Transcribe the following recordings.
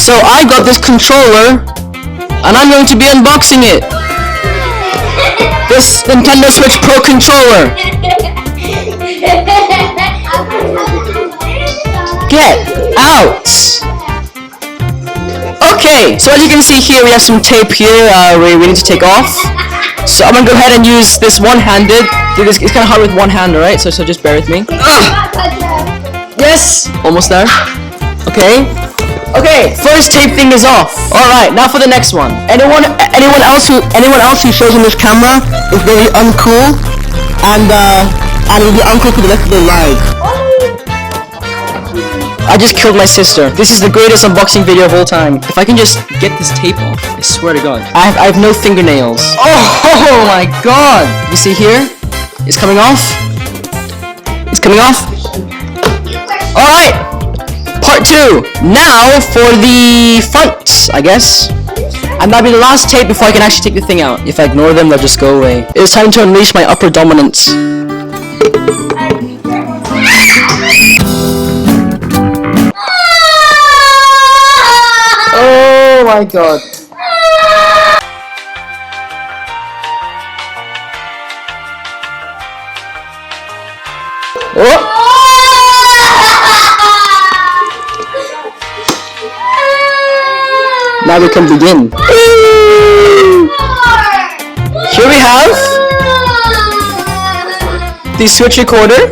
So I got this controller, and I'm going to be unboxing it. This Nintendo Switch Pro controller. Get out. Okay, so as you can see here, we have some tape here we need to take off. So I'm gonna go ahead and use this one-handed. Dude, it's kind of hard with one hand, alright? So just bear with me. Yes, almost there. Okay. Okay, first tape thing is off. Alright, now for the next one. Anyone else who shows in this camera is very uncool and will be uncool for the rest of their lives. I just killed my sister. This is the greatest unboxing video of all time. If I can just get this tape off, I swear to God. I have no fingernails. Oh my God! You see here? It's coming off. It's coming off. Alright! Part 2. Now for the front, I guess. And that'll be the last tape before I can actually take the thing out. If I ignore them, they'll just go away. It's time to unleash my upper dominance. Oh my God. Oh. Now we can begin. Here we have the Switch recorder.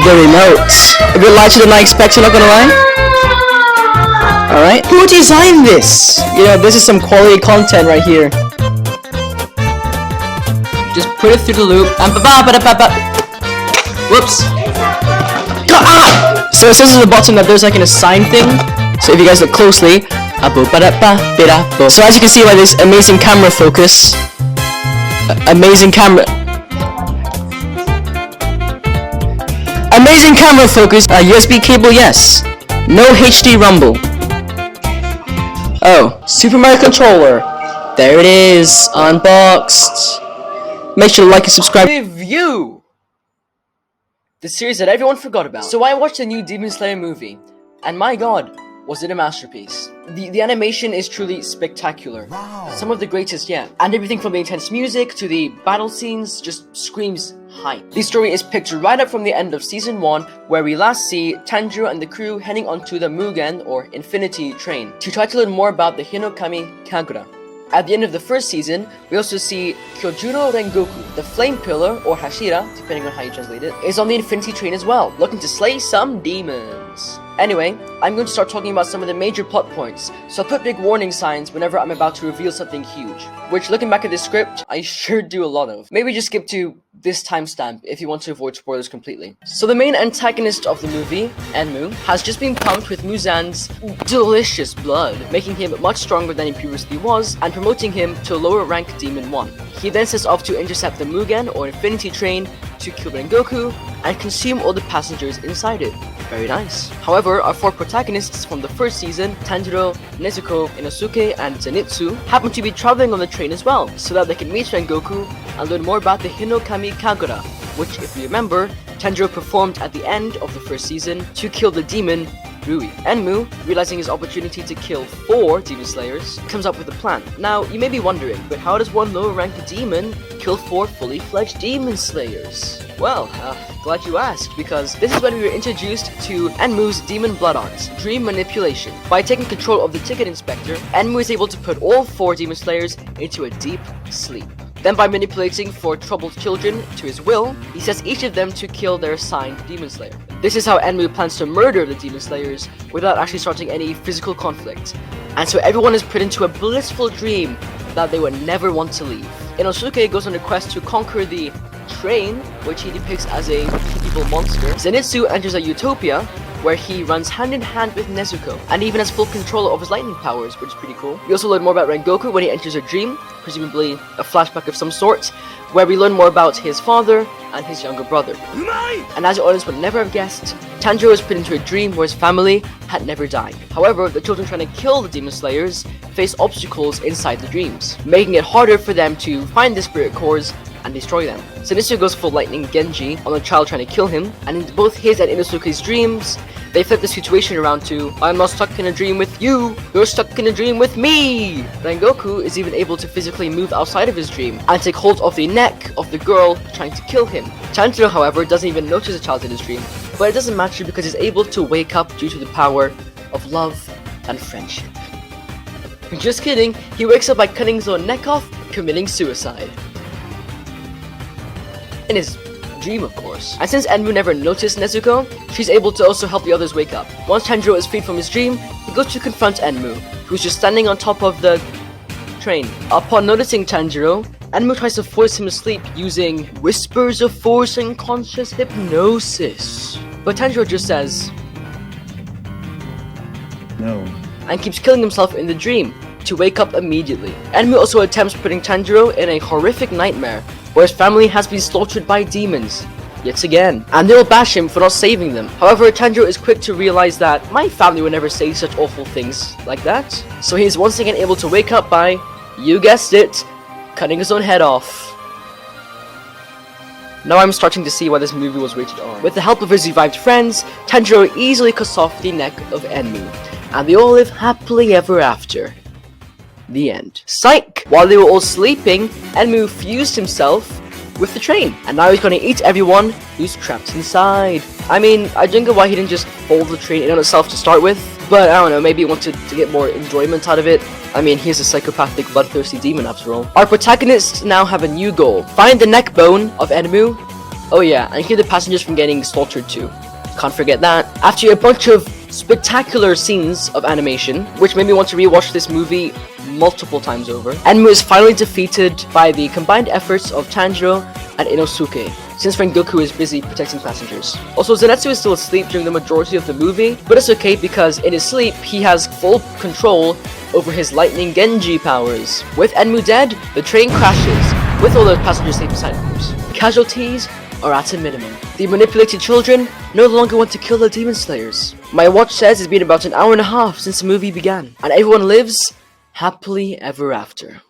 The remote. A bit lighter than I expected, not gonna lie. Alright. Who designed this? You know, this is some quality content right here. Just put it through the loop and whoops. Ah! So it says at the bottom that there's like an assign thing. So if you guys look closely. So as you can see by this amazing camera focus. Amazing camera focus. USB cable, yes. No HD rumble. Oh, Super Mario controller. There it is, unboxed. Make sure to like and subscribe. Review! The series that everyone forgot about. So I watched the new Demon Slayer movie, and my God, was it a masterpiece. The animation is truly spectacular. Wow. Some of the greatest yet. And everything from the intense music to the battle scenes just screams hype. The story is picked right up from the end of Season 1, where we last see Tanjiro and the crew heading onto the Mugen, or Infinity Train, to try to learn more about the Hinokami Kagura. At the end of the first season, we also see Kyojuro Rengoku, the Flame Pillar, or Hashira, depending on how you translate it, is on the Infinity Train as well, looking to slay some demons. Anyway, I'm going to start talking about some of the major plot points, so I'll put big warning signs whenever I'm about to reveal something huge, which, looking back at this script, I sure do a lot of. Maybe just skip to this timestamp if you want to avoid spoilers completely. So the main antagonist of the movie, Enmu, has just been pumped with Muzan's delicious blood, making him much stronger than he previously was, and promoting him to a lower rank Demon 1. He then sets off to intercept the Mugen, or Infinity Train, to kill Rengoku, and consume all the passengers inside it. Very nice. However, our 4 protagonists from the first season, Tanjiro, Nezuko, Inosuke, and Zenitsu, happen to be traveling on the train as well, so that they can meet Rengoku and learn more about the Hinokami Kagura, which, if you remember, Tanjiro performed at the end of the first season to kill the demon Rui. Enmu, realizing his opportunity to kill 4 Demon Slayers, comes up with a plan. Now, you may be wondering, but how does one lower rank demon kill 4 fully fledged Demon Slayers? Well, glad you asked, because this is when we were introduced to Enmu's demon blood art, Dream Manipulation. By taking control of the ticket inspector, Enmu is able to put all 4 Demon Slayers into a deep sleep. Then by manipulating 4 troubled children to his will, he sets each of them to kill their assigned Demon Slayer. This is how Enmu plans to murder the Demon Slayers without actually starting any physical conflict. And so everyone is put into a blissful dream that they would never want to leave. Inosuke goes on a quest to conquer the train, which he depicts as a evil monster. Zenitsu enters a utopia, where he runs hand in hand with Nezuko, and even has full control of his lightning powers, which is pretty cool. We also learn more about Rengoku when he enters a dream, presumably a flashback of some sort, where we learn more about his father and his younger brother. And as the audience would never have guessed, Tanjiro was put into a dream where his family had never died. However, the children trying to kill the Demon Slayers face obstacles inside the dreams, making it harder for them to find the spirit cores and destroy them. So Zenitsu goes full Lightning Genji on the child trying to kill him, and in both his and Inosuke's dreams, they flip the situation around to, I'm not stuck in a dream with you, you're stuck in a dream with me! Rengoku is even able to physically move outside of his dream and take hold of the neck of the girl trying to kill him. Tanjiro, however, doesn't even notice the child in his dream, but it doesn't matter because he's able to wake up due to the power of love and friendship. Just kidding, he wakes up by cutting his own neck off, committing suicide. In his dream, of course. And since Enmu never noticed Nezuko, she's able to also help the others wake up. Once Tanjiro is freed from his dream, he goes to confront Enmu, who's just standing on top of the train. Upon noticing Tanjiro, Enmu tries to force him to sleep using whispers of force and conscious hypnosis. But Tanjiro just says, no, and keeps killing himself in the dream to wake up immediately. Enmu also attempts putting Tanjiro in a horrific nightmare where his family has been slaughtered by demons yet again, and they'll bash him for not saving them. However, Tanjiro is quick to realize that my family would never say such awful things like that, so he is once again able to wake up by, you guessed it, cutting his own head off. Now I'm starting to see why this movie was rated R. With the help of his revived friends, Tanjiro easily cuts off the neck of Enmu, and they all live happily ever after. The end. Psych! While they were all sleeping, Enmu fused himself with the train, and now he's gonna eat everyone who's trapped inside. I mean, I don't get why he didn't just fold the train in on itself to start with, but I don't know, maybe he wanted to get more enjoyment out of it. I mean, he's a psychopathic, bloodthirsty demon after all. Our protagonists now have a new goal. Find the neck bone of Enmu. Oh yeah, and keep the passengers from getting slaughtered too. Can't forget that. After a bunch of spectacular scenes of animation, which made me want to rewatch this movie multiple times over, Enmu is finally defeated by the combined efforts of Tanjiro and Inosuke, since Rengoku is busy protecting passengers. Also, Zenitsu is still asleep during the majority of the movie, but it's okay because in his sleep, he has full control over his Lightning Genji powers. With Enmu dead, the train crashes, with all the passengers safe inside of course. Casualties are at a minimum. The manipulated children no longer want to kill the Demon Slayers. My watch says it's been about an hour and a half since the movie began, and everyone lives happily ever after.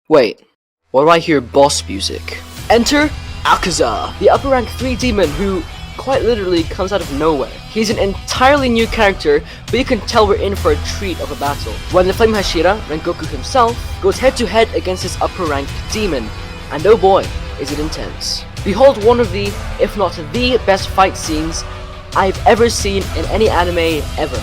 Wait, why do I hear boss music? Enter Akaza, the upper rank 3 demon who quite literally comes out of nowhere. He's an entirely new character, but you can tell we're in for a treat of a battle. When the Flame Hashira, Rengoku himself, goes head to head against his upper rank demon, and oh boy, is it intense. Behold one of the, if not the best fight scenes I've ever seen in any anime ever.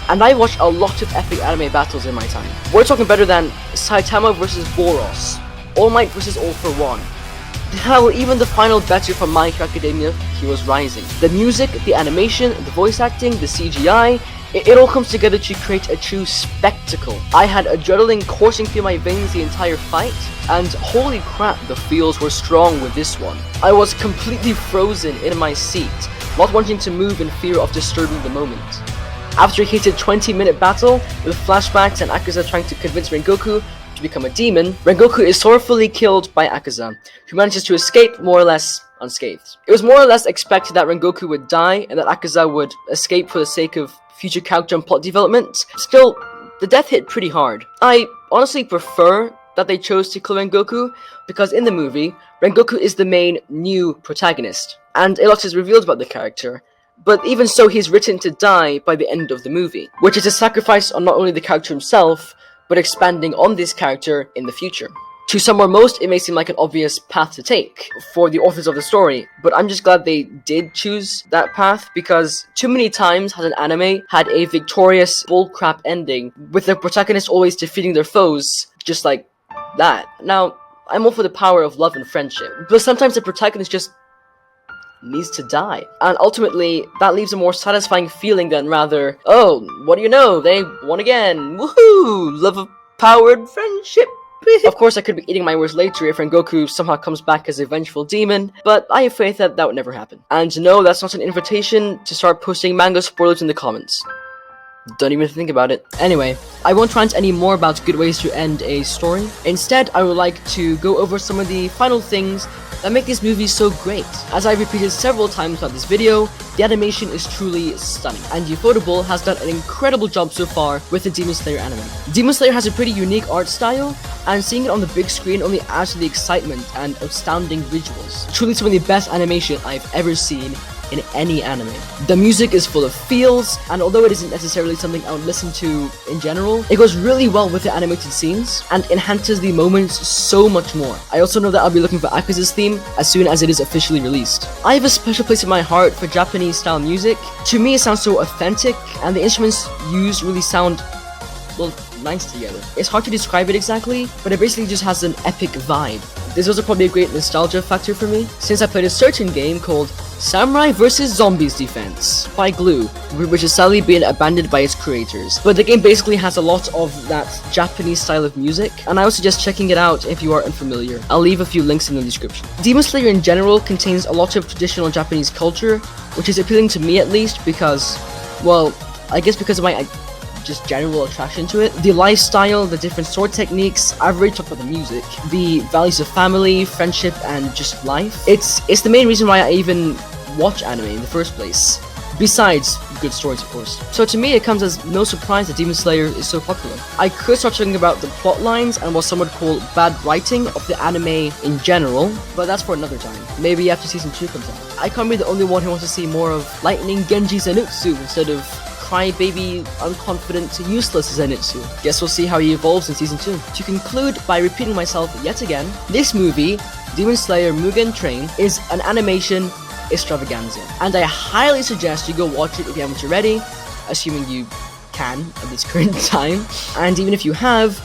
And I watched a lot of epic anime battles in my time. We're talking better than Saitama vs Boros, All Might vs All for One. Hell, even the final battle from My Hero Academia, Heroes Rising. The music, the animation, the voice acting, the CGI, it all comes together to create a true spectacle. I had adrenaline coursing through my veins the entire fight, and holy crap, the feels were strong with this one. I was completely frozen in my seat, not wanting to move in fear of disturbing the moment. After a heated 20-minute battle, with flashbacks and Akaza trying to convince Rengoku to become a demon, Rengoku is sorrowfully killed by Akaza, who manages to escape more or less unscathed. It was more or less expected that Rengoku would die and that Akaza would escape for the sake of future character and plot development. Still, the death hit pretty hard. I honestly prefer that they chose to kill Rengoku, because in the movie, Rengoku is the main new protagonist, and a lot is revealed about the character. But even so, he's written to die by the end of the movie, which is a sacrifice on not only the character himself, but expanding on this character in the future. To some or most, it may seem like an obvious path to take for the authors of the story, but I'm just glad they did choose that path, because too many times has an anime had a victorious bullcrap ending, with the protagonist always defeating their foes, just like that. Now, I'm all for the power of love and friendship, but sometimes the protagonist just needs to die. And ultimately, that leaves a more satisfying feeling than rather, oh, what do you know, they won again, woohoo, love of power and friendship. Of course, I could be eating my words later if Rengoku somehow comes back as a vengeful demon, but I have faith that that would never happen. And no, that's not an invitation to start posting manga spoilers in the comments. Don't even think about it. Anyway, I won't rant any more about good ways to end a story. Instead, I would like to go over some of the final things that make these movies so great. As I've repeated several times throughout this video, the animation is truly stunning, and Ufotable has done an incredible job so far with the Demon Slayer anime. Demon Slayer has a pretty unique art style, and seeing it on the big screen only adds to the excitement and astounding visuals. Truly some of the best animation I've ever seen in any anime. The music is full of feels, and although it isn't necessarily something I would listen to in general, it goes really well with the animated scenes and enhances the moments so much more. I also know that I'll be looking for Akaza's theme as soon as it is officially released. I have a special place in my heart for Japanese style music. To me, it sounds so authentic, and the instruments used really sound, well, nice together. It's hard to describe it exactly, but it basically just has an epic vibe. This was probably a great nostalgia factor for me, since I played a certain game called Samurai vs. Zombies Defense by Glue, which is sadly being abandoned by its creators. But the game basically has a lot of that Japanese style of music, and I would suggest checking it out if you are unfamiliar. I'll leave a few links in the description. Demon Slayer in general contains a lot of traditional Japanese culture, which is appealing to me at least because, well, I guess because of my just general attraction to it. The lifestyle, the different sword techniques, I've already talked about the music, the values of family, friendship, and just life. It's the main reason why I even watch anime in the first place. Besides good stories, of course. So to me, it comes as no surprise that Demon Slayer is so popular. I could start talking about the plot lines and what some would call bad writing of the anime in general, but that's for another time. Maybe after season 2 comes out. I can't be the only one who wants to see more of lightning Genji Zenitsu instead of crybaby, unconfident, useless Zenitsu. Guess we'll see how he evolves in season 2. To conclude by repeating myself yet again, this movie, Demon Slayer Mugen Train, is an animation extravaganza, and I highly suggest you go watch it if you haven't already, assuming you can at this current time, and even if you have,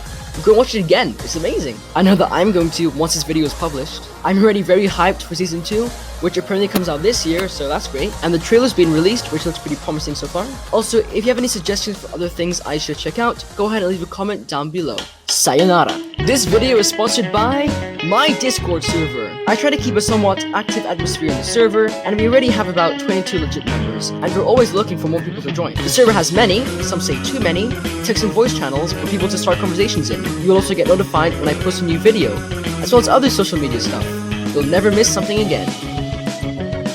go watch it again. It's amazing. I know that I'm going to once this video is published. I'm already very hyped for season 2, which apparently comes out this year, so that's great. And the trailer's been released, which looks pretty promising so far. Also, if you have any suggestions for other things I should check out, go ahead and leave a comment down below. Sayonara. This video is sponsored by my Discord server. I try to keep a somewhat active atmosphere in the server, and we already have about 22 legit members, and we're always looking for more people to join. The server has many, some say too many, text and voice channels for people to start conversations in. You will also get notified when I post a new video, as well as other social media stuff. You'll never miss something again.